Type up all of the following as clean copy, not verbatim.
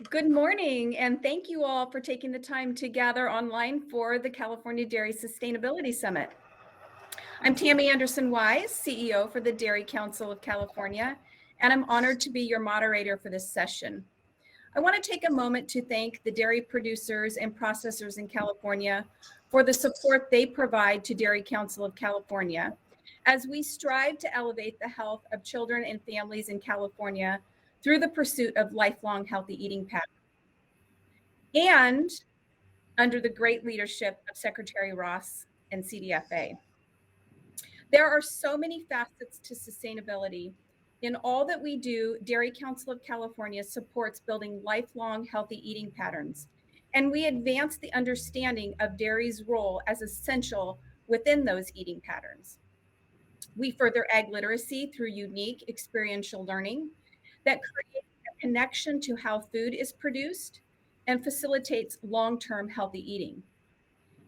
Good morning, and thank you all for taking the time to gather online for the California Dairy Sustainability Summit. I'm Tammy Anderson Wise, CEO for the Dairy Council of California, and I'm honored to be your moderator for this session. I want to take a moment to thank the dairy producers and processors in California for the support they provide to Dairy Council of California as we strive to elevate the health of children and families in California through the pursuit of lifelong healthy eating patterns. And under the great leadership of Secretary Ross and CDFA. There are so many facets to sustainability. In all that we do, Dairy Council of California supports building lifelong healthy eating patterns, and we advance the understanding of dairy's role as essential within those eating patterns. We further egg literacy through unique experiential learning that creates a connection to how food is produced and facilitates long-term healthy eating.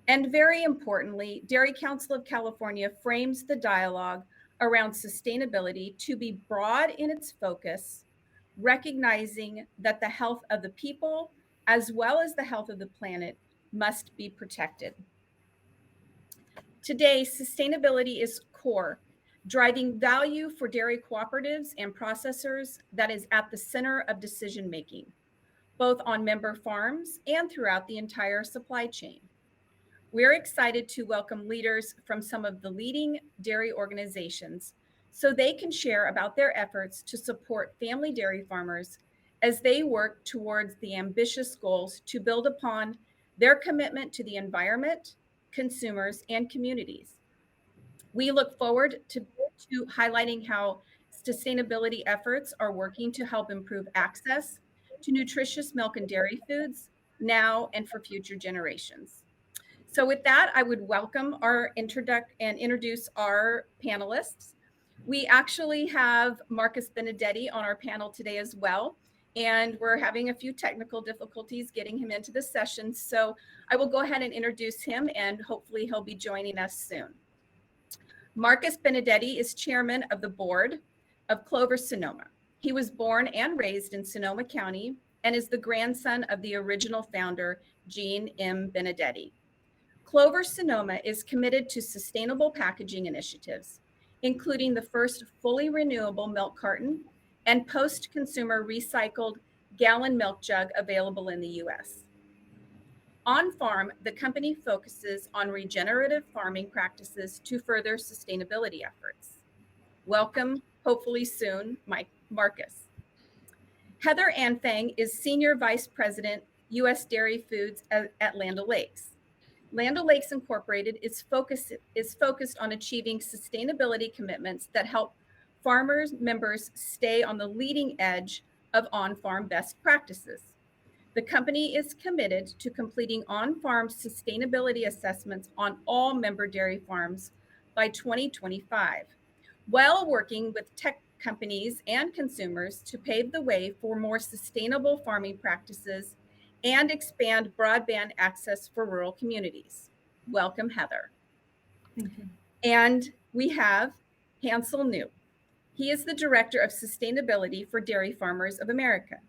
And very importantly, Dairy Council of California frames the dialogue around sustainability to be broad in its focus, recognizing that the health of the people, as well as the health of the planet, must be protected. Today, sustainability is core, driving value for dairy cooperatives and processors that is at the center of decision making, both on member farms and throughout the entire supply chain. We're excited to welcome leaders from some of the leading dairy organizations so they can share about their efforts to support family dairy farmers as they work towards the ambitious goals to build upon their commitment to the environment, consumers, and communities. We look forward to highlighting how sustainability efforts are working to help improve access to nutritious milk and dairy foods now and for future generations. So with that, I would welcome our introduce our panelists. We actually have Marcus Benedetti on our panel today as well, and we're having a few technical difficulties getting him into the session. So I will go ahead and introduce him, and hopefully he'll be joining us soon. Marcus Benedetti is chairman of the board of Clover Sonoma. He was born and raised in Sonoma County and is the grandson of the original founder, Gene M. Benedetti. Clover Sonoma is committed to sustainable packaging initiatives, including the first fully renewable milk carton and post-consumer recycled gallon milk jug available in the U.S. On farm, the company focuses on regenerative farming practices to further sustainability efforts. Welcome, hopefully soon, Marcus. Heather Anfang is Senior Vice President, U.S. Dairy Foods at Land O'Lakes. Land O'Lakes Incorporated is focused on achieving sustainability commitments that help farmers members stay on the leading edge of on-farm best practices. The company is committed to completing on-farm sustainability assessments on all member dairy farms by 2025, while working with tech companies and consumers to pave the way for more sustainable farming practices and expand broadband access for rural communities. Welcome, Heather. And we have Hansel New. He is the Director of Sustainability for Dairy Farmers of America.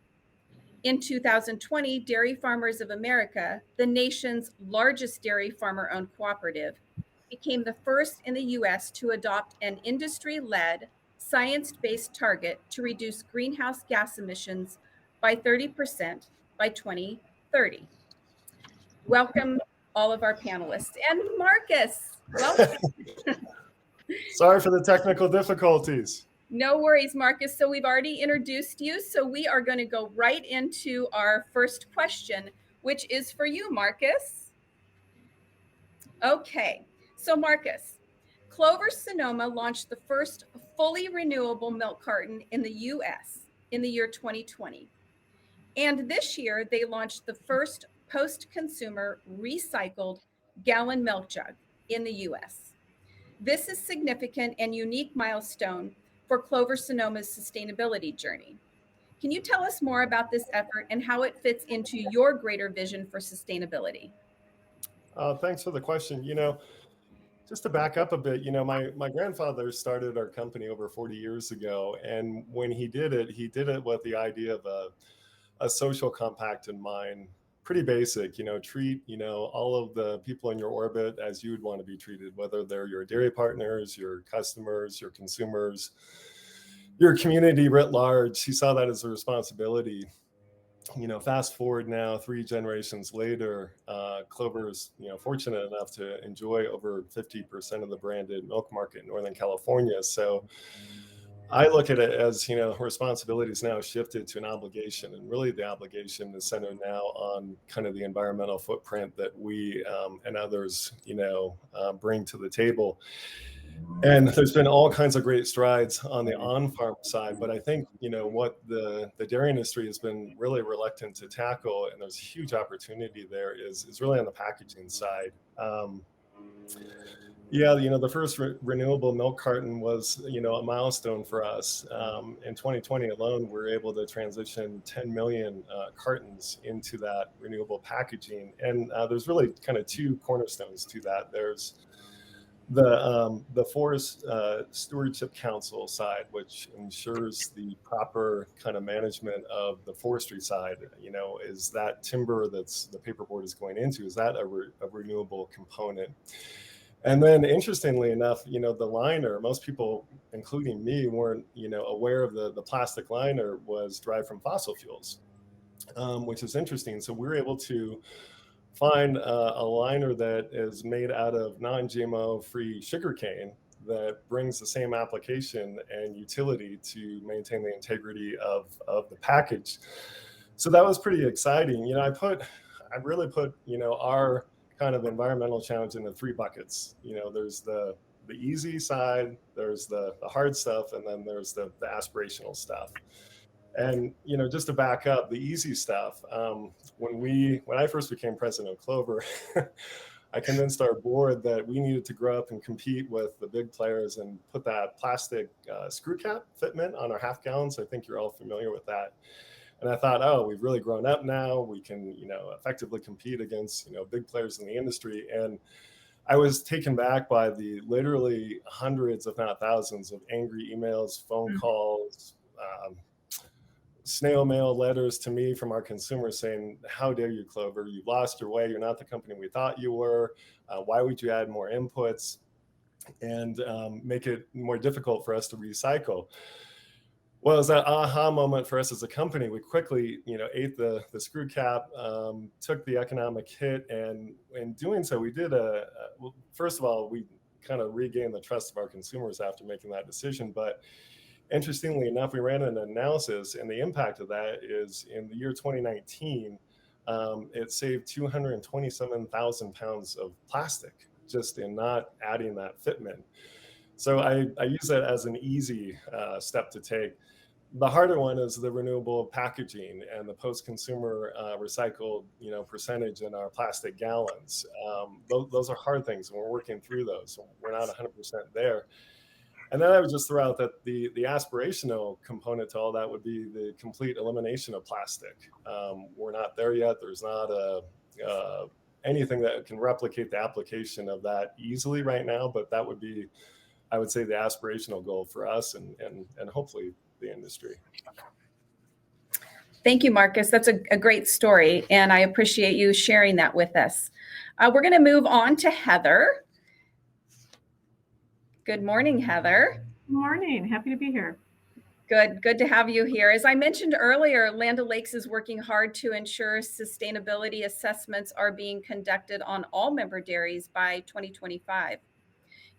In 2020, Dairy Farmers of America, the nation's largest dairy farmer-owned cooperative, became the first in the U.S. to adopt an industry-led, science-based target to reduce greenhouse gas emissions by 30% by 2030. Welcome, all of our panelists. And Marcus, welcome. Sorry for the technical difficulties. No worries, Marcus. So we've already introduced you. So we are going to go right into our first question, which is for you, Marcus. Okay. So Marcus, Clover Sonoma launched the first fully renewable milk carton in the U.S. in the year 2020. And this year, they launched the first post-consumer recycled gallon milk jug in the U.S. This is significant and unique milestone for Clover Sonoma's sustainability journey. Can you tell us more about this effort and how it fits into your greater vision for sustainability? Thanks for the question. Just to back up a bit, my grandfather started our company over 40 years ago. And when he did it with the idea of a a social compact in mind. Pretty basic, treat, all of the people in your orbit as you would want to be treated, whether they're your dairy partners, your customers, your consumers, your community writ large. He saw that as a responsibility. Fast forward now 3 generations later, Clover's, fortunate enough to enjoy over 50% of the branded milk market in Northern California. So I look at it as, responsibility is now shifted to an obligation, and really the obligation is centered now on kind of the environmental footprint that we and others, bring to the table. And there's been all kinds of great strides on the on-farm side, but I think, what the dairy industry has been really reluctant to tackle, and there's huge opportunity there, is really on the packaging side. Yeah, the first renewable milk carton was, a milestone for us. In 2020 alone, we were able to transition 10 million cartons into that renewable packaging. And there's really kind of two cornerstones to that. There's the Forest Stewardship Council side, which ensures the proper kind of management of the forestry side. Is that timber that's the paperboard is going into, is that a renewable component? And then interestingly enough, the liner, most people, including me, weren't, aware of the plastic liner was derived from fossil fuels, which is interesting. So we were able to find a liner that is made out of non-GMO free sugarcane that brings the same application and utility to maintain the integrity of the package. So that was pretty exciting. I really put, our kind of environmental challenge into 3 buckets. There's the easy side, there's the hard stuff, and then there's the aspirational stuff. And just to back up, the easy stuff. When I first became president of Clover, I convinced our board that we needed to grow up and compete with the big players and put that plastic screw cap fitment on our half gallons. I think you're all familiar with that. And I thought, oh, we've really grown up now. We can, effectively compete against, big players in the industry. And I was taken back by the literally hundreds, if not thousands, of angry emails, phone calls, snail mail letters to me from our consumers saying, how dare you, Clover? You've lost your way. You're not the company we thought you were. Why would you add more inputs and make it more difficult for us to recycle? Well, it was that aha moment for us as a company. We quickly, ate the screw cap, took the economic hit, and in doing so, we did well, first of all, we kind of regained the trust of our consumers after making that decision. But interestingly enough, we ran an analysis, and the impact of that is in the year 2019, it saved 227,000 pounds of plastic just in not adding that fitment. So I use that as an easy step to take. The harder one is the renewable packaging and the post-consumer recycled, percentage in our plastic gallons. Those are hard things, and we're working through those. So we're not 100% there. And then I would just throw out that the aspirational component to all that would be the complete elimination of plastic. We're not there yet. There's not anything that can replicate the application of that easily right now, but that would be, I would say, the aspirational goal for us and hopefully the industry. Thank you, Marcus. That's a great story, and I appreciate you sharing that with us. We're going to move on to Heather. Good morning, Heather. Good morning. Happy to be here. Good to have you here. As I mentioned earlier, Land O'Lakes is working hard to ensure sustainability assessments are being conducted on all member dairies by 2025.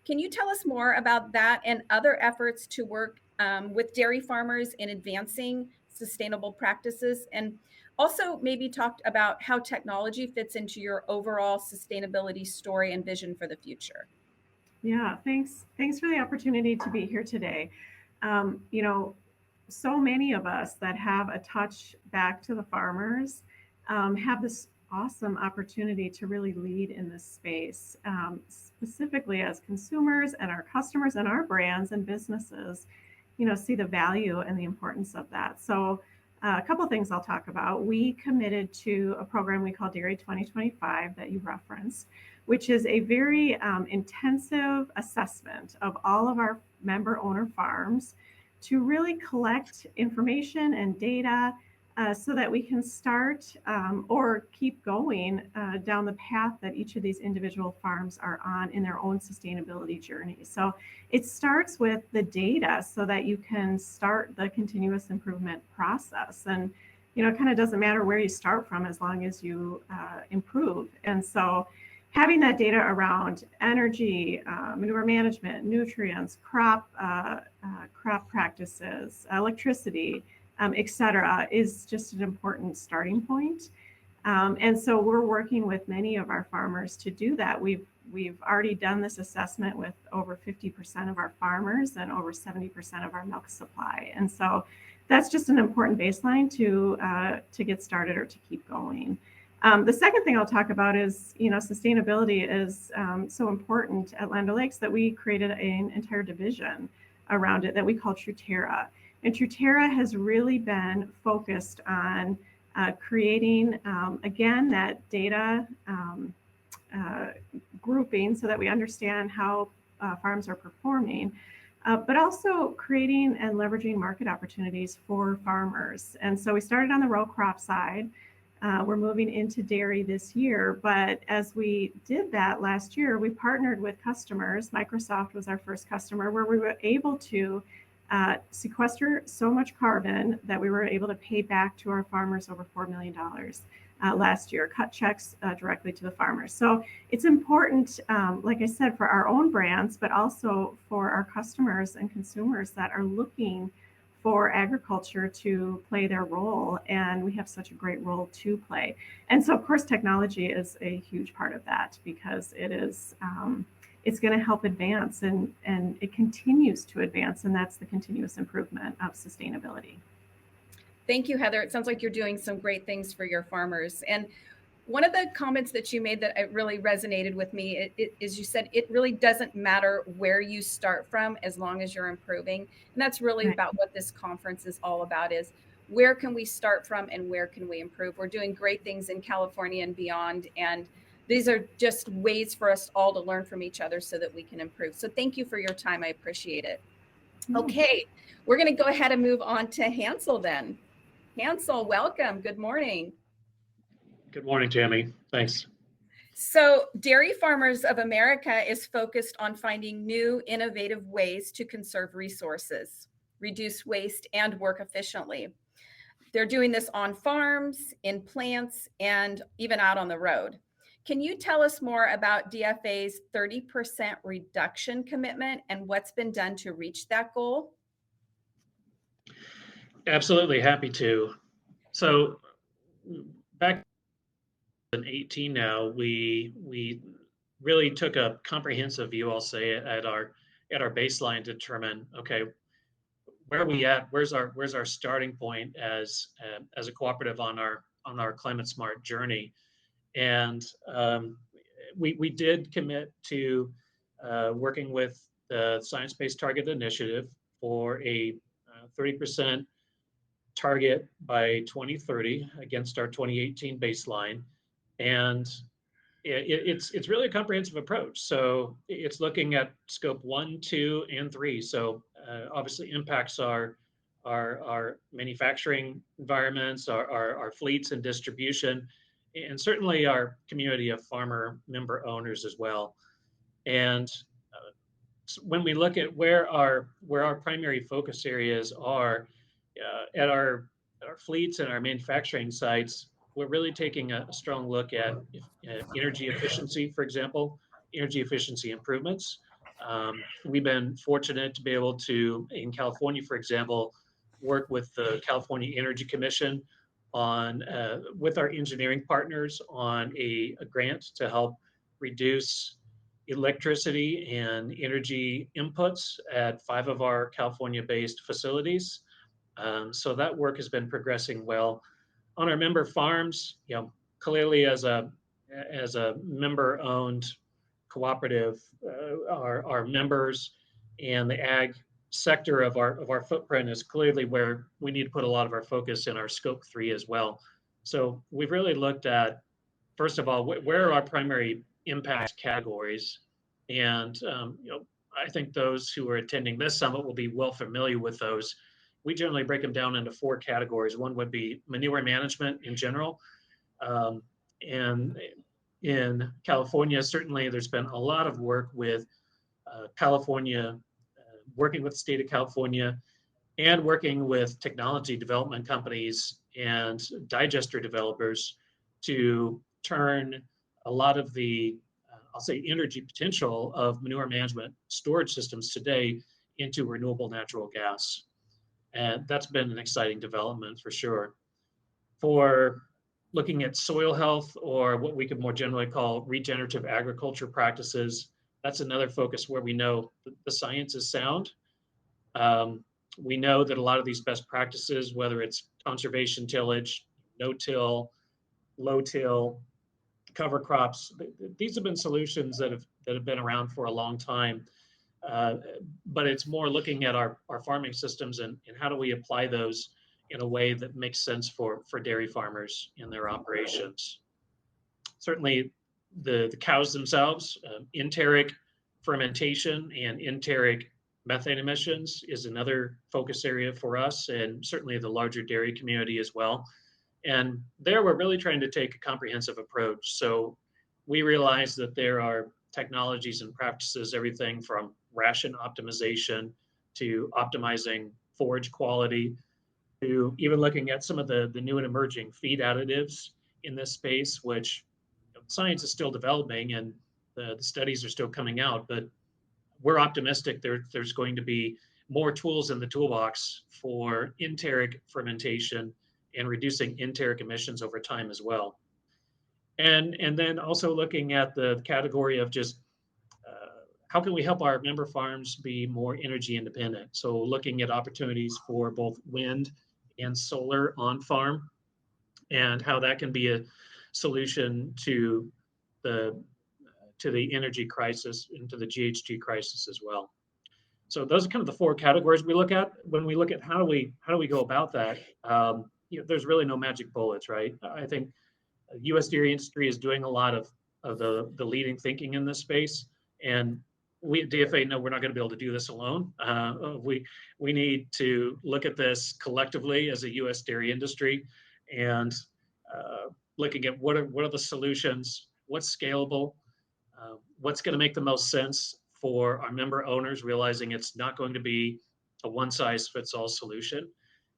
Can you tell us more about that and other efforts to work with dairy farmers in advancing sustainable practices, and also maybe talk about how technology fits into your overall sustainability story and vision for the future? Yeah, thanks for the opportunity to be here today. So many of us that have a touch back to the farmers have this awesome opportunity to really lead in this space, specifically as consumers and our customers and our brands and businesses, see the value and the importance of that. So a couple of things I'll talk about. We committed to a program we call Dairy 2025 that you referenced, which is a very intensive assessment of all of our member owner farms to really collect information and data so that we can start or keep going down the path that each of these individual farms are on in their own sustainability journey. So it starts with the data so that you can start the continuous improvement process. And, it kind of doesn't matter where you start from as long as you improve. And so having that data around energy, manure management, nutrients, crop practices, electricity, et cetera, is just an important starting point. And so we're working with many of our farmers to do that. We've already done this assessment with over 50% of our farmers and over 70% of our milk supply. And so that's just an important baseline to get started or to keep going. The second thing I'll talk about is, sustainability is so important at Land O'Lakes that we created an entire division around it that we call Truterra. And Truterra has really been focused on creating, again, that data grouping so that we understand how farms are performing, but also creating and leveraging market opportunities for farmers. And so we started on the row crop side. We're moving into dairy this year, but as we did that last year, we partnered with customers. Microsoft was our first customer, where we were able to sequester so much carbon that we were able to pay back to our farmers over $4 million last year, cut checks directly to the farmers. So it's important, like I said, for our own brands, but also for our customers and consumers that are looking for agriculture to play their role. And we have such a great role to play. And so, of course, technology is a huge part of that because it is, it's going to help advance and it continues to advance. And that's the continuous improvement of sustainability. Thank you, Heather. It sounds like you're doing some great things for your farmers. And one of the comments that you made that really resonated with me is you said it really doesn't matter where you start from as long as you're improving. And that's really about what this conference is all about, is where can we start from and where can we improve? We're doing great things in California and beyond. And these are just ways for us all to learn from each other so that we can improve. So thank you for your time. I appreciate it. Okay, we're going to go ahead and move on to Hansel then. Hansel, welcome. Good morning. Good morning, Tammy. Thanks. So Dairy Farmers of America is focused on finding new, innovative ways to conserve resources, reduce waste, and work efficiently. They're doing this on farms, in plants, and even out on the road. Can you tell us more about DFA's 30% reduction commitment and what's been done to reach that goal? Absolutely, happy to. So back in 2018 now, we really took a comprehensive view, I'll say, at our baseline to determine, okay, where are we at? Where's our starting point as a cooperative on our climate smart journey? And we did commit to working with the Science Based Target Initiative for a 30% target by 2030 against our 2018 baseline. And it's really a comprehensive approach. So it's looking at scope 1, 2, and 3. So obviously impacts our manufacturing environments, our fleets and distribution, and certainly our community of farmer member owners as well. And when we look at where our primary focus areas are at our fleets and our manufacturing sites, we're really taking a strong look at energy efficiency, for example, energy efficiency improvements. We've been fortunate to be able to, in California, for example, work with the California Energy Commission on with our engineering partners on a grant to help reduce electricity and energy inputs at 5 of our California-based facilities. So that work has been progressing well. On our member farms, clearly as a member-owned cooperative, our members and the ag sector of our footprint is clearly where we need to put a lot of our focus in our scope 3 as well. So we've really looked at, first of all, where are our primary impact categories, and I think those who are attending this summit will be well familiar with those. we generally break them down into 4 categories. One would be manure management in general. And in California, certainly there's been a lot of work with California, working with the state of California and working with technology development companies and digester developers to turn a lot of the, I'll say, energy potential of manure management storage systems today into renewable natural gas. And that's been an exciting development for sure. For looking at soil health, or what we could more generally call regenerative agriculture practices, that's another focus where we know the science is sound. We know that a lot of these best practices, whether it's conservation tillage, no-till, low-till, cover crops, these have been solutions that have been around for a long time. But it's more looking at our farming systems and how do we apply those in a way that makes sense for dairy farmers in their operations. Certainly the cows themselves, enteric fermentation and enteric methane emissions is another focus area for us, and certainly the larger dairy community as well. And there we're really trying to take a comprehensive approach. So we realize that there are technologies and practices, everything from ration optimization to optimizing forage quality, to even looking at some of the new and emerging feed additives in this space, which science is still developing and the studies are still coming out, but we're optimistic there's going to be more tools in the toolbox for enteric fermentation and reducing enteric emissions over time as well. And then also looking at the category of just how can we help our member farms be more energy independent? So looking at opportunities for both wind and solar on farm, and how that can be a solution to the energy crisis and to the GHG crisis as well. So those are kind of the 4 categories we look at when we look at how do we go about that. There's really no magic bullets, right? I think the U.S. dairy industry is doing a lot of the leading thinking in this space, and we at DFA know we're not going to be able to do this alone. We need to look at this collectively as a U.S. dairy industry, and looking at what are the solutions, what's scalable, what's going to make the most sense for our member owners, realizing it's not going to be a one-size-fits-all solution.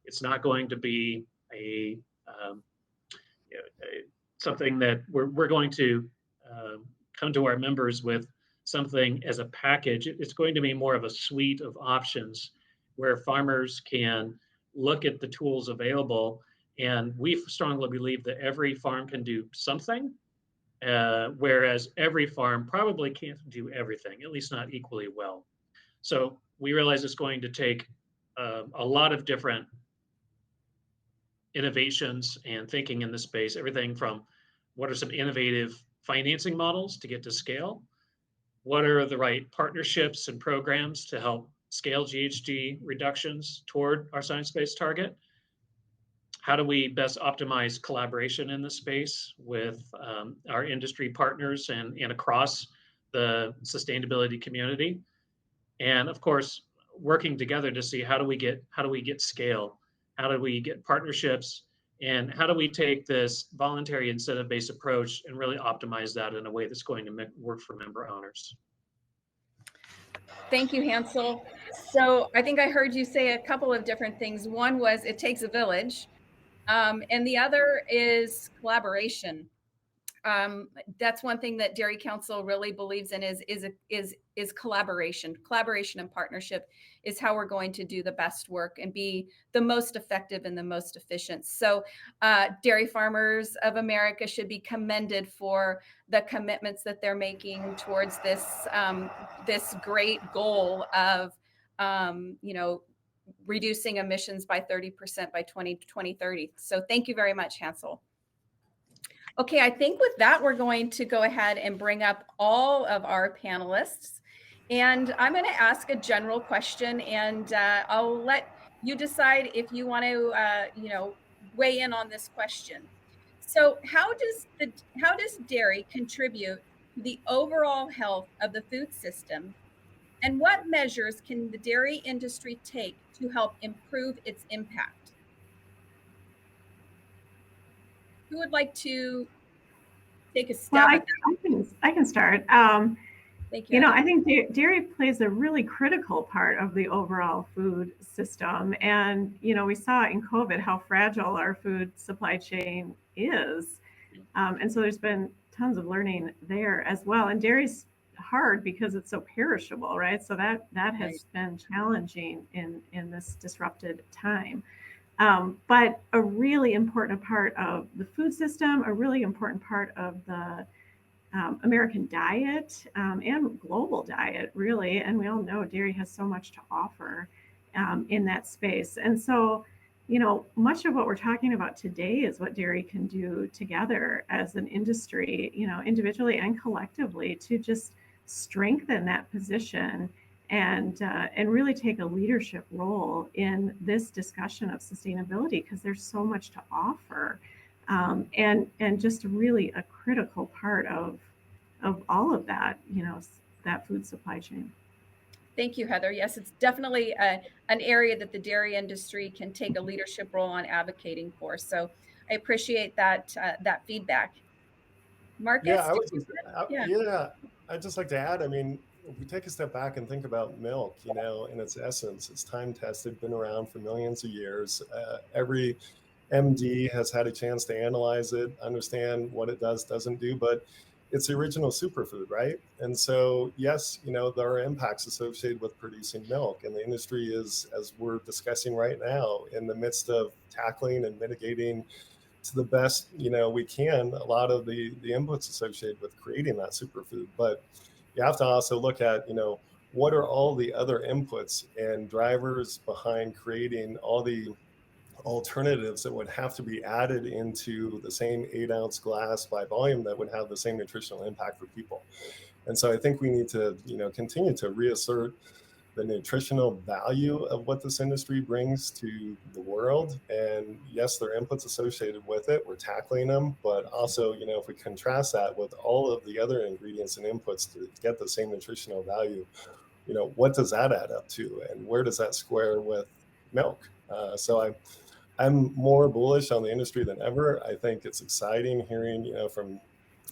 It's not going to be something that we're going to come to our members with something as a package. It's going to be more of a suite of options where farmers can look at the tools available. And we strongly believe that every farm can do something, whereas every farm probably can't do everything, at least not equally well. So we realize it's going to take a lot of different innovations and thinking in this space, everything from what are some innovative financing models to get to scale? What are the right partnerships and programs to help scale GHG reductions toward our science-based target? How do we best optimize collaboration in this space with our industry partners and across the sustainability community? And of course, working together to see how do we get scale? How do we get partnerships? And how do we take this voluntary incentive-based approach and really optimize that in a way that's going to work for member owners? Thank you, Hansel. So I think I heard you say a couple of different things. One was it takes a village, and the other is collaboration. That's one thing that Dairy Council really believes in is collaboration. Collaboration and partnership is how we're going to do the best work and be the most effective and the most efficient. So dairy farmers of America should be commended for the commitments that they're making towards this this great goal of reducing emissions by 30% by 2030. So thank you very much, Hansel. Okay, I think with that, we're going to go ahead and bring up all of our panelists. And I'm going to ask a general question, and I'll let you decide if you want to, weigh in on this question. So how does dairy contribute to the overall health of the food system? And what measures can the dairy industry take to help improve its impact? Who would like to take a stab at that? I can start. Thank you, Heather. I think dairy plays a really critical part of the overall food system. And, we saw in COVID how fragile our food supply chain is. And so there's been tons of learning there as well. And dairy's hard because it's so perishable, right? So that has been challenging in this disrupted time. But a really important part of the food system, a really important part of the American diet and global diet, really. And we all know dairy has so much to offer in that space. And so, much of what we're talking about today is what dairy can do together as an industry, individually and collectively, to just strengthen that position and really take a leadership role in this discussion of sustainability, because there's so much to offer. And just really a critical part of all of that, that food supply chain. Thank you, Heather. Yes, it's definitely an area that the dairy industry can take a leadership role on advocating for. So I appreciate that feedback. Marcus? I'd just like to add, if we take a step back and think about milk, in its essence, it's time tested, been around for millions of years. Every MD has had a chance to analyze it, understand what it does, doesn't do, but it's the original superfood, right? And so, yes, there are impacts associated with producing milk, and the industry is, as we're discussing right now, in the midst of tackling and mitigating to the best, we can, a lot of the inputs associated with creating that superfood. But you have to also look at, what are all the other inputs and drivers behind creating all the alternatives that would have to be added into the same 8-ounce glass by volume that would have the same nutritional impact for people. And so I think we need to, continue to reassert the nutritional value of what this industry brings to the world. And yes, there are inputs associated with it. We're tackling them, but also, if we contrast that with all of the other ingredients and inputs to get the same nutritional value, what does that add up to? And where does that square with milk? So I'm more bullish on the industry than ever. I think it's exciting hearing, from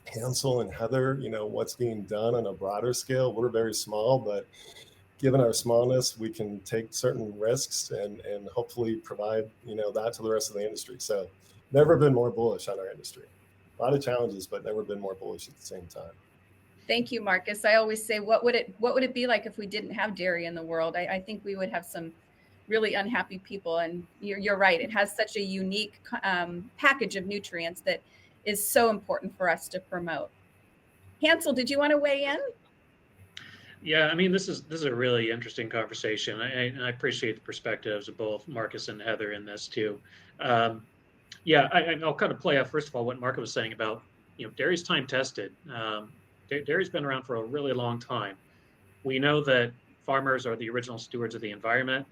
Hansel and Heather, what's being done on a broader scale. We're very small, but given our smallness, we can take certain risks and hopefully provide, that to the rest of the industry. So never been more bullish on our industry. A lot of challenges, but never been more bullish at the same time. Thank you, Marcus. I always say, what would it be like if we didn't have dairy in the world? I think we would have some really unhappy people. And you're right. It has such a unique package of nutrients that is so important for us to promote. Hansel, did you want to weigh in? Yeah, this is a really interesting conversation. I appreciate the perspectives of both Marcus and Heather in this too. I'll kind of play off, first of all, what Marcus was saying about, dairy's time tested. Dairy's been around for a really long time. We know that farmers are the original stewards of the environment.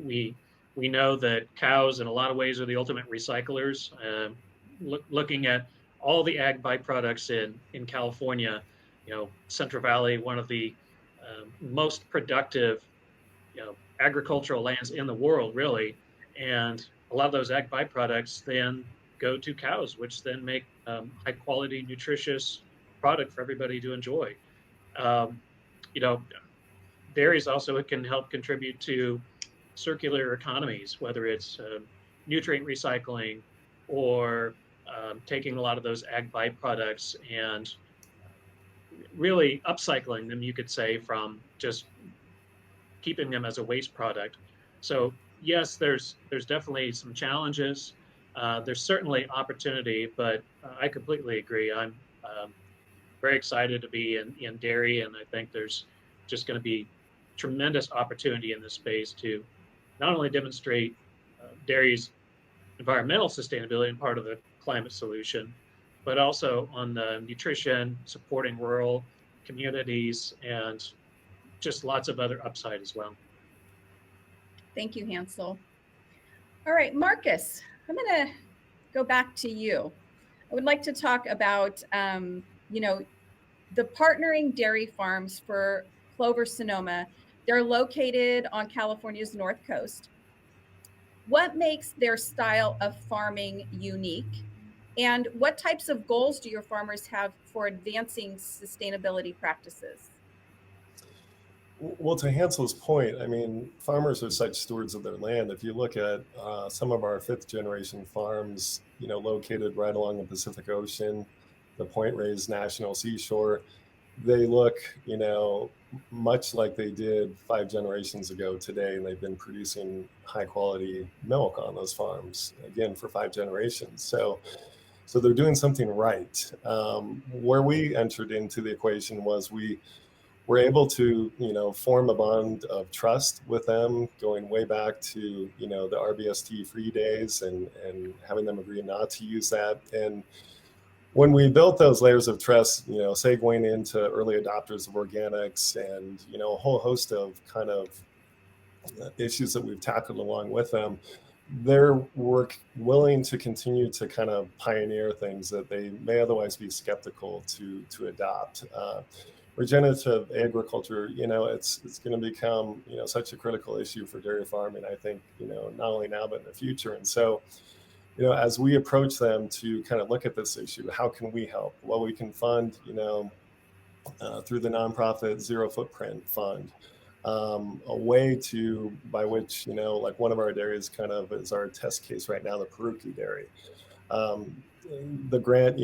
We know that cows in a lot of ways are the ultimate recyclers. Looking at all the ag byproducts in California, Central Valley, one of the most productive, agricultural lands in the world, really. And a lot of those ag byproducts then go to cows, which then make high quality, nutritious product for everybody to enjoy. Dairies also can help contribute to circular economies, whether it's nutrient recycling or taking a lot of those ag byproducts and really upcycling them, you could say, from just keeping them as a waste product. So yes, there's definitely some challenges. There's certainly opportunity, but I completely agree. I'm very excited to be in dairy, and I think there's just going to be tremendous opportunity in this space to not only demonstrate dairy's environmental sustainability and part of the climate solution, but also on the nutrition, supporting rural communities, and just lots of other upside as well. Thank you, Hansel. All right, Marcus, I'm going to go back to you. I would like to talk about, the partnering dairy farms for Clover Sonoma They're located on California's North Coast. What makes their style of farming unique? And what types of goals do your farmers have for advancing sustainability practices? Well, to Hansel's point, I mean, farmers are such stewards of their land. If you look at some of our fifth generation farms, located right along the Pacific Ocean, the Point Reyes National Seashore, they look, much like they did 5 generations ago today, and they've been producing high quality milk on those farms again for 5 generations. So they're doing something right. Where we entered into the equation was we were able to, form a bond of trust with them, going way back to, the RBST free days, and having them agree not to use that. And when we built those layers of trust, segueing into early adopters of organics and, a whole host of kind of issues that we've tackled along with them, they're willing to continue to kind of pioneer things that they may otherwise be skeptical to adopt. Regenerative agriculture, it's going to become, such a critical issue for dairy farming, I think, not only now, but in the future. And so, as we approach them to kind of look at this issue, how can we help? Well, we can fund, through the nonprofit Zero Footprint Fund, a way by which, like one of our dairies kind of is our test case right now, the Peruki dairy. The grant,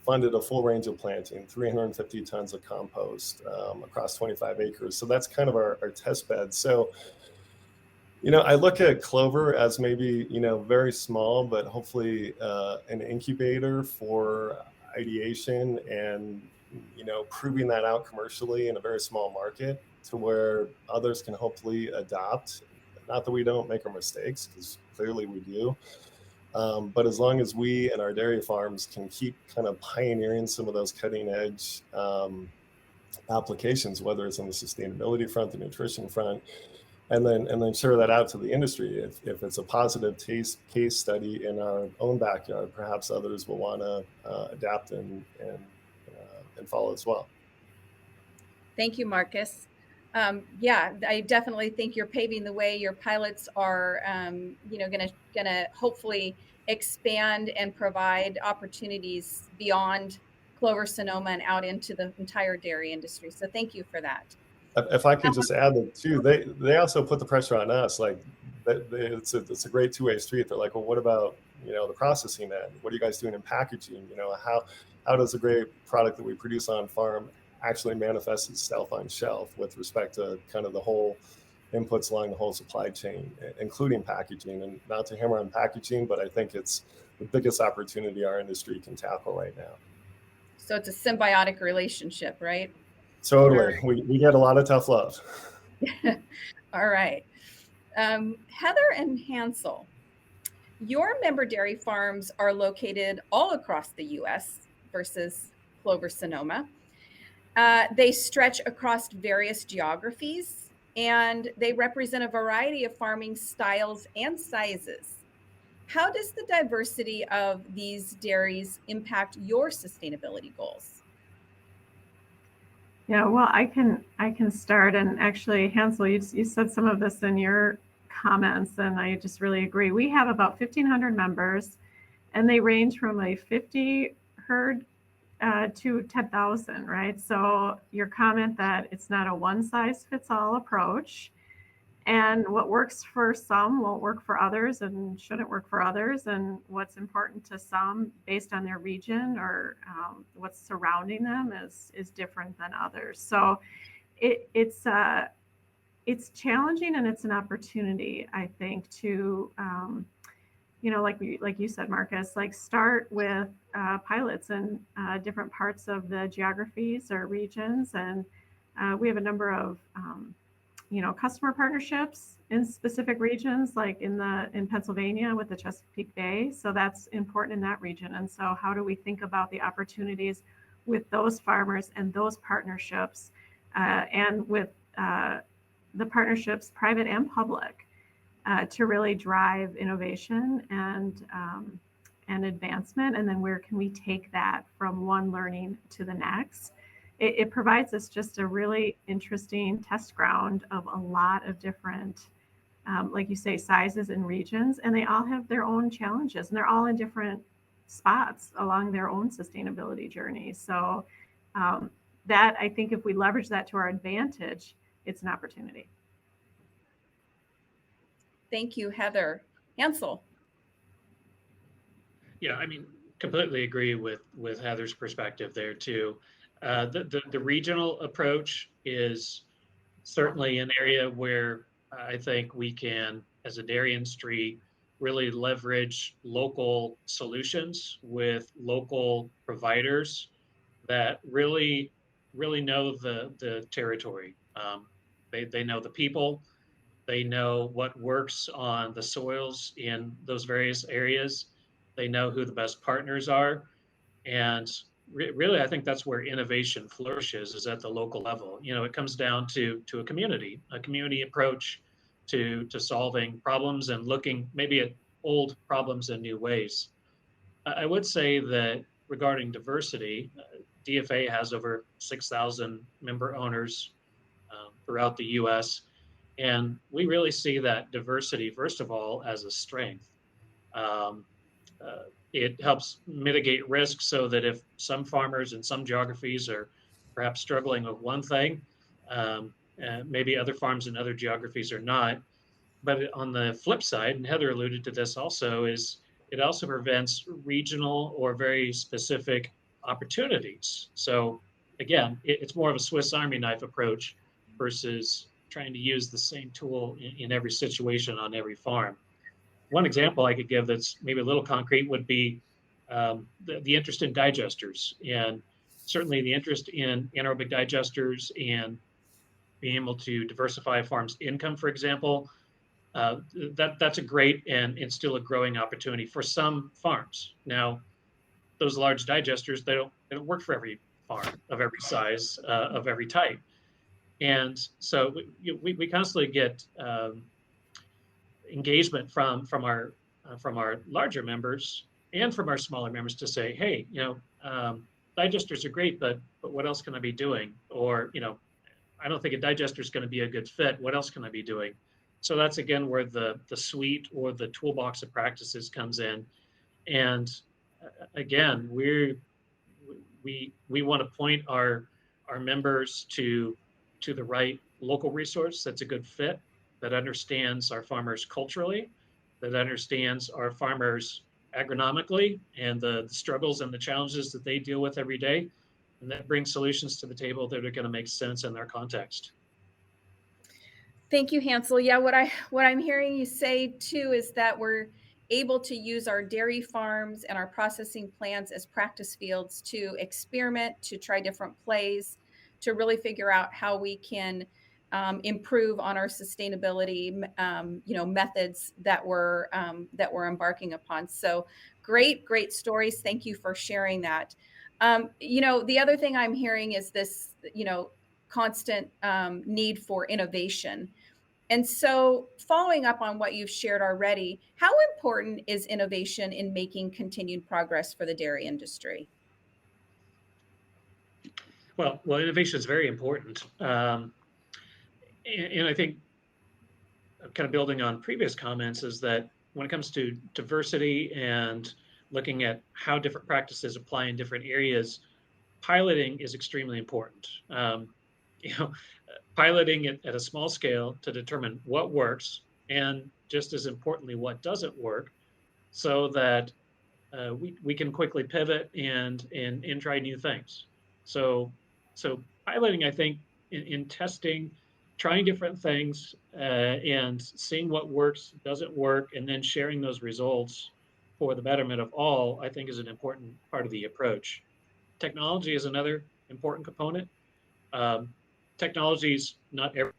funded a full range of planting, 350 tons of compost across 25 acres. So that's kind of our test bed. So, I look at Clover as maybe, very small, but hopefully an incubator for ideation and, proving that out commercially in a very small market to where others can hopefully adopt. Not that we don't make our mistakes, because clearly we do. But as long as we and our dairy farms can keep kind of pioneering some of those cutting edge applications, whether it's on the sustainability front, the nutrition front, and then share that out to the industry. If it's a positive case study in our own backyard, perhaps others will want to adapt and follow as well. Thank you, Marcus. Yeah, I definitely think you're paving the way. Your pilots are, gonna hopefully expand and provide opportunities beyond Clover Sonoma and out into the entire dairy industry. So thank you for that. If I could just add that too, they also put the pressure on us. Like, it's a great two-way street. They're like, well, what about the processing end? What are you guys doing in packaging? How does a great product that we produce on farm actually manifest itself on shelf with respect to kind of the whole inputs along the whole supply chain, including packaging? And not to hammer on packaging, but I think it's the biggest opportunity our industry can tackle right now. So it's a symbiotic relationship, right? Totally. We get a lot of tough love. All right. Heather and Hansel, your member dairy farms are located all across the U.S. versus Clover Sonoma. They stretch across various geographies, and they represent a variety of farming styles and sizes. How does the diversity of these dairies impact your sustainability goals? Yeah, well, I can start. And actually, Hansel, you said some of this in your comments, and I just really agree. We have about 1,500 members, and they range from a 50 herd to 10,000, right? So your comment that it's not a one size fits all approach, and what works for some won't work for others and shouldn't work for others, and what's important to some based on their region or what's surrounding them is different than others. So it's challenging, and it's an opportunity, I think, to like you said, Marcus, like start with pilots in different parts of the geographies or regions, and we have a number of customer partnerships in specific regions, like in Pennsylvania with the Chesapeake Bay. So that's important in that region. And so how do we think about the opportunities with those farmers and those partnerships, and with the partnerships, private and public, to really drive innovation and advancement? And then where can we take that from one learning to the next? it provides us just a really interesting test ground of a lot of different, like you say, sizes and regions, and they all have their own challenges, and they're all in different spots along their own sustainability journey. So that, I think if we leverage that to our advantage, it's an opportunity. Thank you, Heather. Hansel. Yeah, I mean, completely agree with Heather's perspective there too. The regional approach is certainly an area where I think we can, as a dairy industry, really leverage local solutions with local providers that really know the territory. They know the people, they know what works on the soils in those various areas, they know who the best partners are, and really, I think that's where innovation flourishes is at the local level. You know, it comes down to a community approach to solving problems and looking maybe at old problems in new ways. I would say that regarding diversity, DFA has over 6,000 member owners throughout the U.S., and we really see that diversity, first of all, as a strength. Um, it helps mitigate risk so that if some farmers in some geographies are perhaps struggling with one thing, maybe other farms in other geographies are not. But on the flip side, and Heather alluded to this also, is it also prevents regional or very specific opportunities. So again, it's more of a Swiss Army knife approach versus trying to use the same tool in every situation on every farm. One example I could give that's maybe a little concrete would be the interest in digesters, and certainly the interest in anaerobic digesters and being able to diversify a farm's income, for example. That's a great and still a growing opportunity for some farms. Now, those large digesters, they don't work for every farm of every size, of every type, and so we constantly get engagement from our larger members and from our smaller members to say, hey, digesters are great, but what else can I be doing? Or I don't think a digester is going to be a good fit. What else can I be doing? So that's again where the suite or the toolbox of practices comes in. And again, we want to point our members to the right local resource that's a good fit, that understands our farmers culturally, that understands our farmers agronomically and the struggles and the challenges that they deal with every day, and that brings solutions to the table that are going to make sense in their context. Thank you, Hansel. Yeah, what I'm hearing you say too is that we're able to use our dairy farms and our processing plants as practice fields to experiment, to try different plays, to really figure out how we can improve on our sustainability, methods that we're embarking upon. So great stories. Thank you for sharing that. The other thing I'm hearing is this, constant need for innovation. And so, following up on what you've shared already, how important is innovation in making continued progress for the dairy industry? Well, innovation is very important. And I think kind of building on previous comments is that when it comes to diversity and looking at how different practices apply in different areas, piloting is extremely important. You know, Piloting it at a small scale to determine what works and just as importantly, what doesn't work, so that we can quickly pivot and try new things. So piloting, I think, in testing, trying different things, and seeing what works, doesn't work, and then sharing those results for the betterment of all, I think is an important part of the approach. Technology is another important component. Technology's not every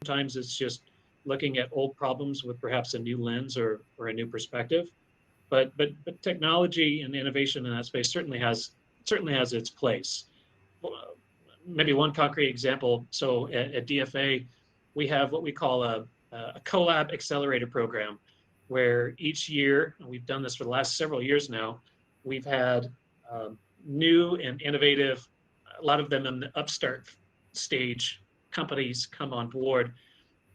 Sometimes it's just looking at old problems with perhaps a new lens or a new perspective. But technology and innovation in that space certainly has its place. Maybe one concrete example. So at DFA, we have what we call a collab accelerator program, where each year, and we've done this for the last several years now, we've had new and innovative a lot of them in the upstart stage companies come on board.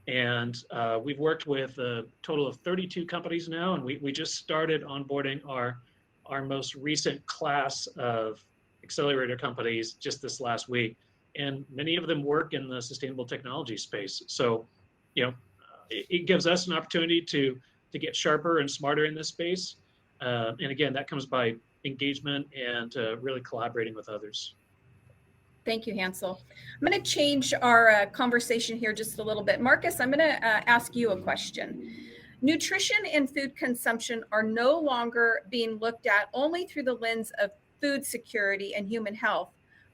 And we've worked with a total of 32 companies now, and we just started onboarding our most recent class of accelerator companies just this last week. And many of them work in the sustainable technology space. So, it gives us an opportunity to get sharper and smarter in this space. And again, that comes by engagement and really collaborating with others. Thank you, Hansel. I'm going to change our conversation here just a little bit. Marcus, I'm going to ask you a question. Nutrition and food consumption are no longer being looked at only through the lens of food security and human health,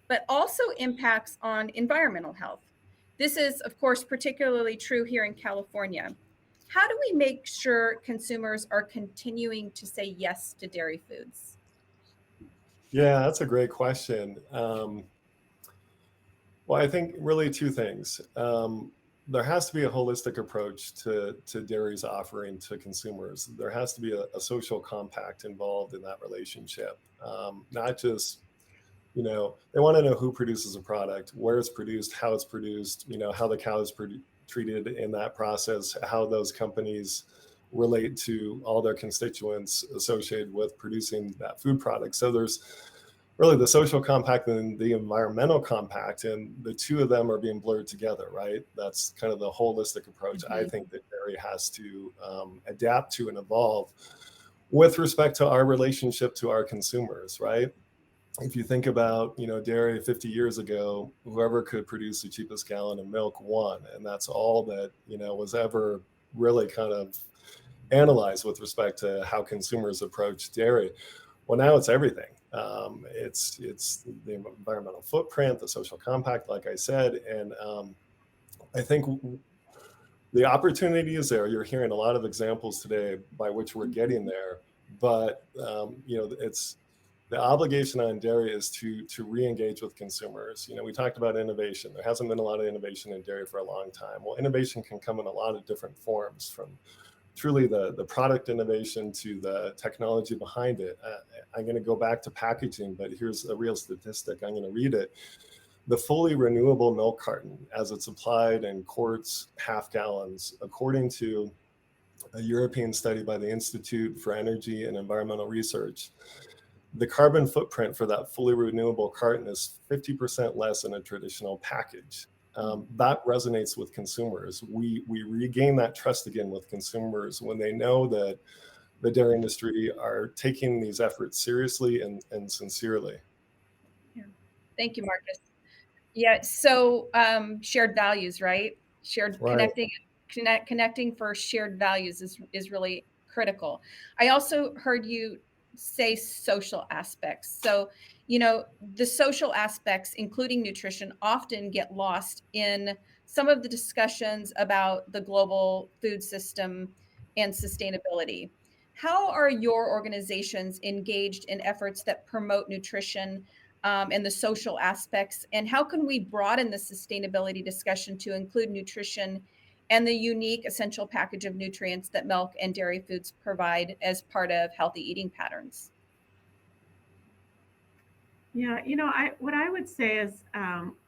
but also impacts on environmental health. This is, of course, particularly true here in California. How do we make sure consumers are continuing to say yes to dairy foods? Yeah, that's a great question. Well, I think really two things. There has to be a holistic approach to dairy's offering to consumers. There has to be a social compact involved in that relationship. Not just, they want to know who produces a product, where it's produced, how it's produced, how the cow is treated in that process, how those companies relate to all their constituents associated with producing that food product. So there's really the social compact and the environmental compact, and the two of them are being blurred together, right? That's kind of the holistic approach I think that dairy has to adapt to and evolve with respect to our relationship to our consumers, right? If you think about, dairy 50 years ago, whoever could produce the cheapest gallon of milk won, and that's all that, was ever really kind of analyzed with respect to how consumers approach dairy. Well, now it's everything. It's the environmental footprint, the social compact, like I said, and I think the opportunity is there. You're hearing a lot of examples today by which we're getting there, but it's the obligation on dairy is to re-engage with consumers. We talked about innovation. There hasn't been a lot of innovation in dairy for a long time. Well, innovation can come in a lot of different forms, from truly the product innovation to the technology behind it. I'm going to go back to packaging, but here's a real statistic. I'm going to read it. The fully renewable milk carton, as it's applied in quarts, half gallons, according to a European study by the Institute for Energy and Environmental Research, the carbon footprint for that fully renewable carton is 50% less than a traditional package. That resonates with consumers. We regain that trust again with consumers when they know that the dairy industry are taking these efforts seriously and sincerely. Yeah. Thank you, Marcus. Yeah. So shared values, right? Right. Connecting for shared values is really critical. I also heard you say social aspects. So, the social aspects, including nutrition, often get lost in some of the discussions about the global food system and sustainability. How are your organizations engaged in efforts that promote nutrition and the social aspects? And how can we broaden the sustainability discussion to include nutrition and the unique essential package of nutrients that milk and dairy foods provide as part of healthy eating patterns? Yeah, what I would say is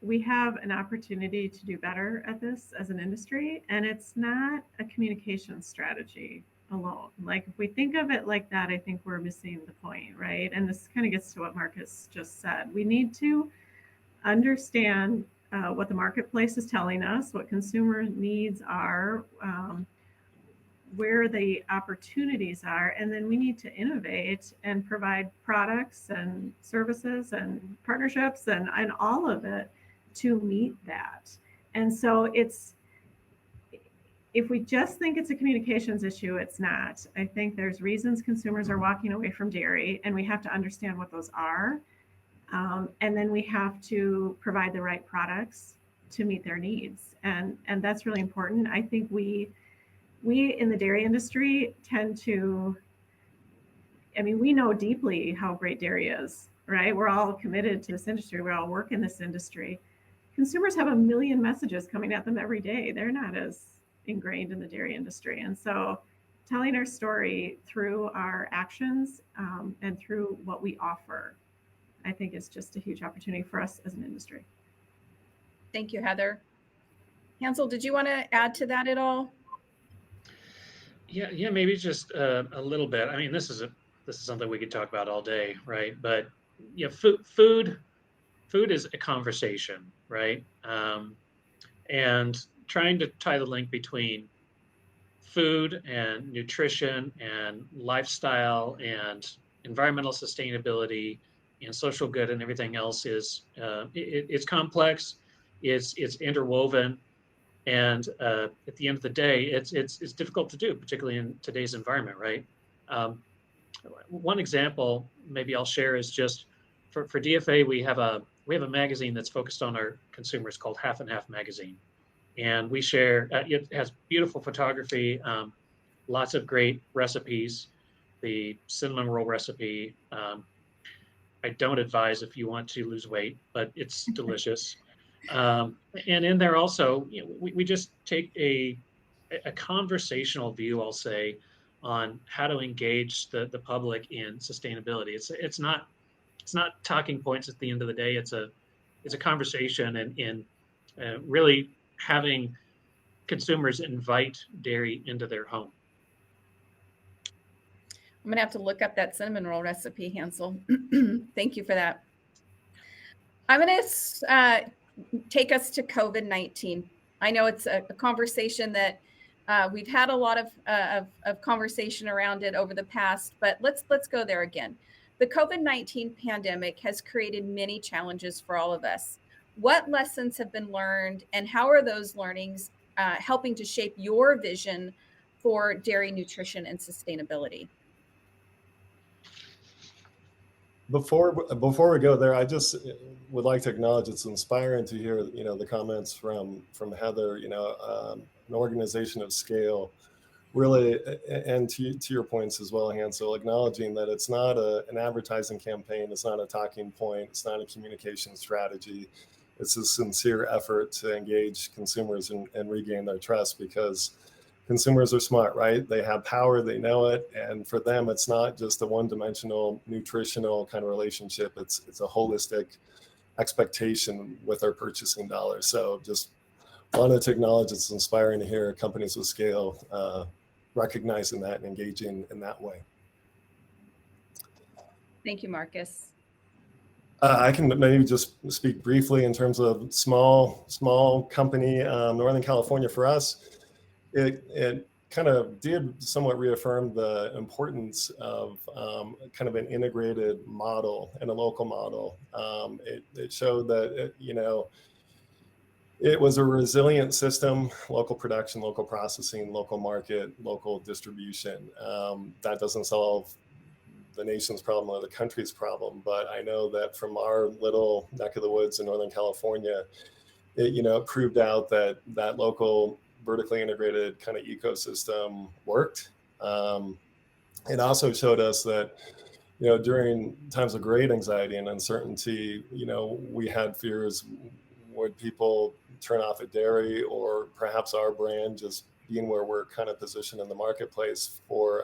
we have an opportunity to do better at this as an industry, and it's not a communication strategy alone. Like, if we think of it like that, I think we're missing the point, right? And this kind of gets to what Marcus just said. We need to understand what the marketplace is telling us, what consumer needs are, where the opportunities are, and then we need to innovate and provide products and services and partnerships and all of it to meet that. And so if we just think it's a communications issue, it's not. I think there's reasons consumers are walking away from dairy, and we have to understand what those are. And then we have to provide the right products to meet their needs. And that's really important. I think we in the dairy industry tend to, we know deeply how great dairy is, right? We're all committed to this industry. We all work in this industry. Consumers have a million messages coming at them every day. They're not as ingrained in the dairy industry. And so telling our story through our actions and through what we offer I think is just a huge opportunity for us as an industry. Thank you, Heather. Hansel, did you want to add to that at all? Yeah, maybe just a little bit. I mean, this is something we could talk about all day, right? But yeah, food is a conversation, right? And trying to tie the link between food and nutrition and lifestyle and environmental sustainability and social good and everything else is it's complex, it's interwoven, and at the end of the day, it's difficult to do, particularly in today's environment, right? Um, One example maybe I'll share is just for DFA, we have a magazine that's focused on our consumers called Half and Half Magazine, and we share. It has beautiful photography, lots of great recipes. The cinnamon roll recipe. I don't advise if you want to lose weight, but it's delicious. And in there also, we just take a conversational view, I'll say, on how to engage the public in sustainability. It's not talking points at the end of the day. It's a conversation and in really having consumers invite dairy into their home. I'm going to have to look up that cinnamon roll recipe, Hansel. Thank you for that. I'm going to take us to COVID-19. I know it's a conversation that we've had a lot of conversation around it over the past, but let's go there again. The COVID-19 pandemic has created many challenges for all of us. What lessons have been learned, and how are those learnings helping to shape your vision for dairy nutrition and sustainability? Before we go there, I just would like to acknowledge it's inspiring to hear, the comments from Heather, an organization of scale, really, and to your points as well, Hansel, acknowledging that it's not an advertising campaign, it's not a talking point, it's not a communication strategy. It's a sincere effort to engage consumers and regain their trust, because consumers are smart, right? They have power, they know it. And for them, it's not just a one-dimensional nutritional kind of relationship. It's a holistic expectation with their purchasing dollars. So just wanted to acknowledge it's inspiring to hear companies with scale recognizing that and engaging in that way. Thank you, Marcus. I can maybe just speak briefly in terms of small company, Northern California for us. It kind of did somewhat reaffirm the importance of kind of an integrated model and a local model. It showed that, it was a resilient system: local production, local processing, local market, local distribution. That doesn't solve the nation's problem or the country's problem, but I know that from our little neck of the woods in Northern California, it proved out that local vertically integrated kind of ecosystem worked. It also showed us that, during times of great anxiety and uncertainty, we had fears: would people turn off at dairy, or perhaps our brand, just being where we're kind of positioned in the marketplace, for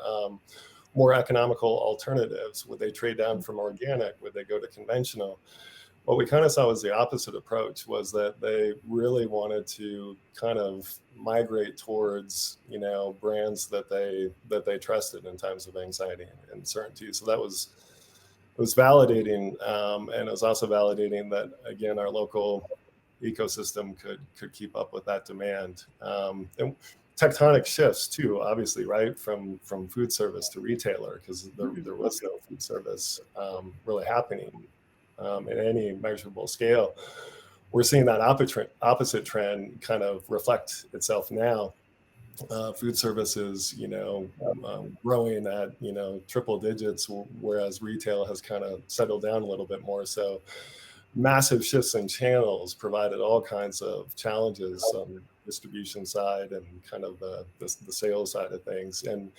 more economical alternatives? Would they trade down from organic? Would they go to conventional? What we kind of saw was the opposite approach, was that they really wanted to kind of migrate towards, brands that they trusted in times of anxiety and uncertainty. So that was validating, and it was also validating that, again, our local ecosystem could keep up with that demand. And tectonic shifts too, obviously, right, from food service to retailer, because there was no food service really happening at any measurable scale. We're seeing that opposite trend kind of reflect itself now. Food service is, growing at, triple digits, whereas retail has kind of settled down a little bit more. So massive shifts in channels provided all kinds of challenges on the distribution side and kind of the sales side of things, and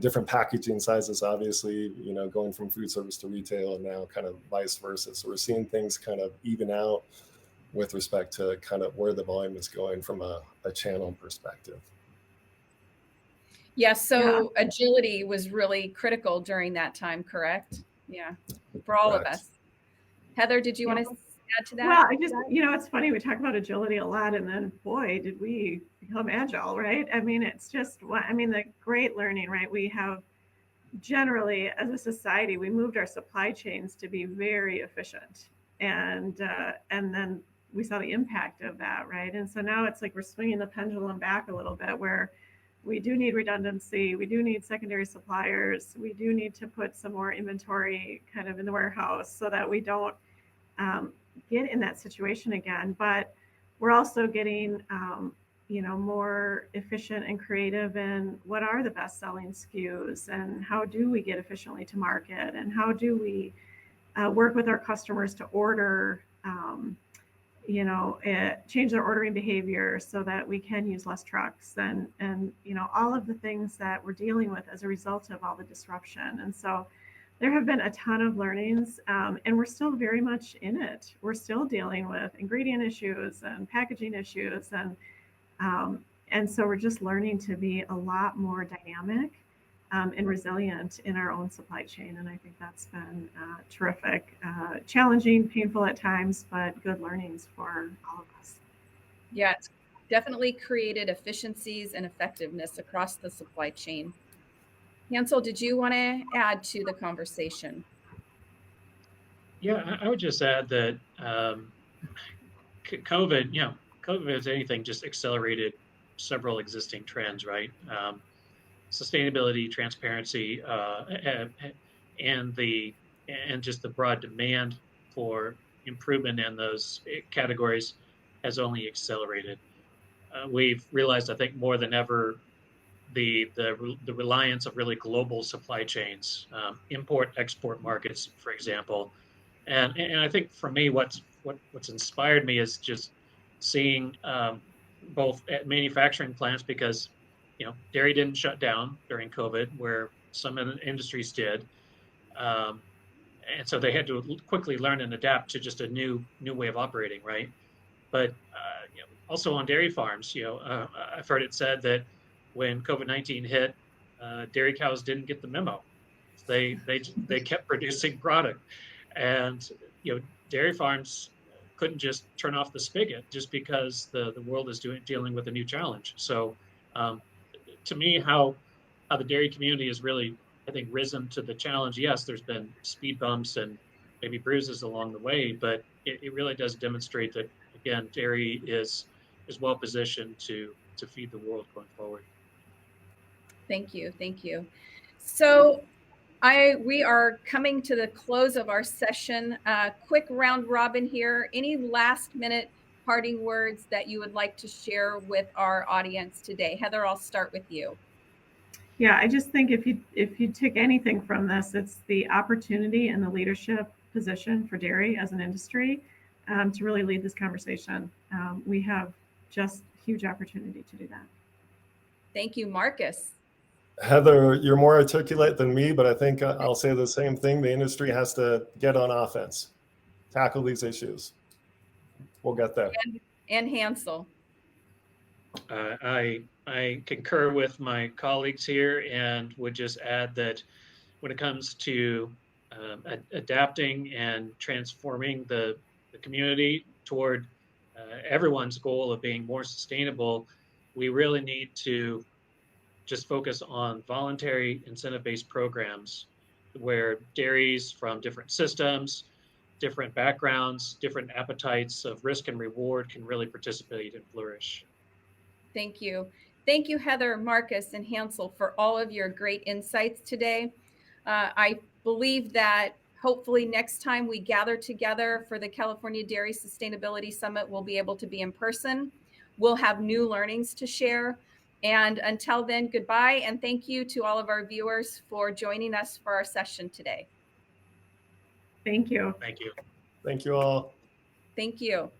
different packaging sizes, obviously, going from food service to retail, and now kind of vice versa. So we're seeing things kind of even out with respect to kind of where the volume is going from a channel perspective. Yes, so agility was really critical during that time, correct? Yeah, for all of us. Heather, did you Yeah. want to add to that? Well, I just, it's funny. We talk about agility a lot, and then, boy, did we become agile, right? I mean, it's just the great learning, right? We have generally, as a society, we moved our supply chains to be very efficient, and then we saw the impact of that, right? And so now it's like we're swinging the pendulum back a little bit, where we do need redundancy, we do need secondary suppliers, we do need to put some more inventory kind of in the warehouse so that we don't get in that situation again. But we're also getting more efficient and creative in what are the best selling SKUs, and how do we get efficiently to market, and how do we work with our customers to order, change their ordering behavior so that we can use less trucks, and all of the things that we're dealing with as a result of all the disruption. And so there have been a ton of learnings, and we're still very much in it. We're still dealing with ingredient issues and packaging issues, and so we're just learning to be a lot more dynamic and resilient in our own supply chain. And I think that's been terrific, challenging, painful at times, but good learnings for all of us. Yeah, it's definitely created efficiencies and effectiveness across the supply chain. Hansel, did you want to add to the conversation? Yeah, I would just add that COVID, COVID, if anything, just accelerated several existing trends, right? Sustainability, transparency, and just the broad demand for improvement in those categories has only accelerated. We've realized, I think, more than ever, the reliance of really global supply chains, import-export markets, for example. And I think for me, what's inspired me is just seeing both at manufacturing plants, because dairy didn't shut down during COVID, where some of the industries did, and so they had to quickly learn and adapt to just a new way of operating, right? But also on dairy farms, I've heard it said that when COVID-19 hit, dairy cows didn't get the memo. They kept producing product, and dairy farms couldn't just turn off the spigot just because the world is dealing with a new challenge. So to me, how the dairy community has really, I think, risen to the challenge. Yes, there's been speed bumps and maybe bruises along the way, but it really does demonstrate that, again, dairy is well positioned to feed the world going forward. Thank you. Thank you. So we are coming to the close of our session. Quick round robin here. Any last minute parting words that you would like to share with our audience today? Heather, I'll start with you. Yeah, I just think if you take anything from this, it's the opportunity and the leadership position for dairy as an industry to really lead this conversation. We have just huge opportunity to do that. Thank you, Marcus. Heather, you're more articulate than me, but I think I'll say the same thing. The industry has to get on offense, tackle these issues. We'll get there. And Hansel. I concur with my colleagues here, and would just add that when it comes to adapting and transforming the community toward everyone's goal of being more sustainable, we really need to just focus on voluntary incentive-based programs where dairies from different systems, different backgrounds, different appetites of risk and reward can really participate and flourish. Thank you. Thank you, Heather, Marcus, and Hansel, for all of your great insights today. I believe that hopefully next time we gather together for the California Dairy Sustainability Summit, we'll be able to be in person. We'll have new learnings to share. And until then, goodbye. And thank you to all of our viewers for joining us for our session today. Thank you. Thank you. Thank you all. Thank you.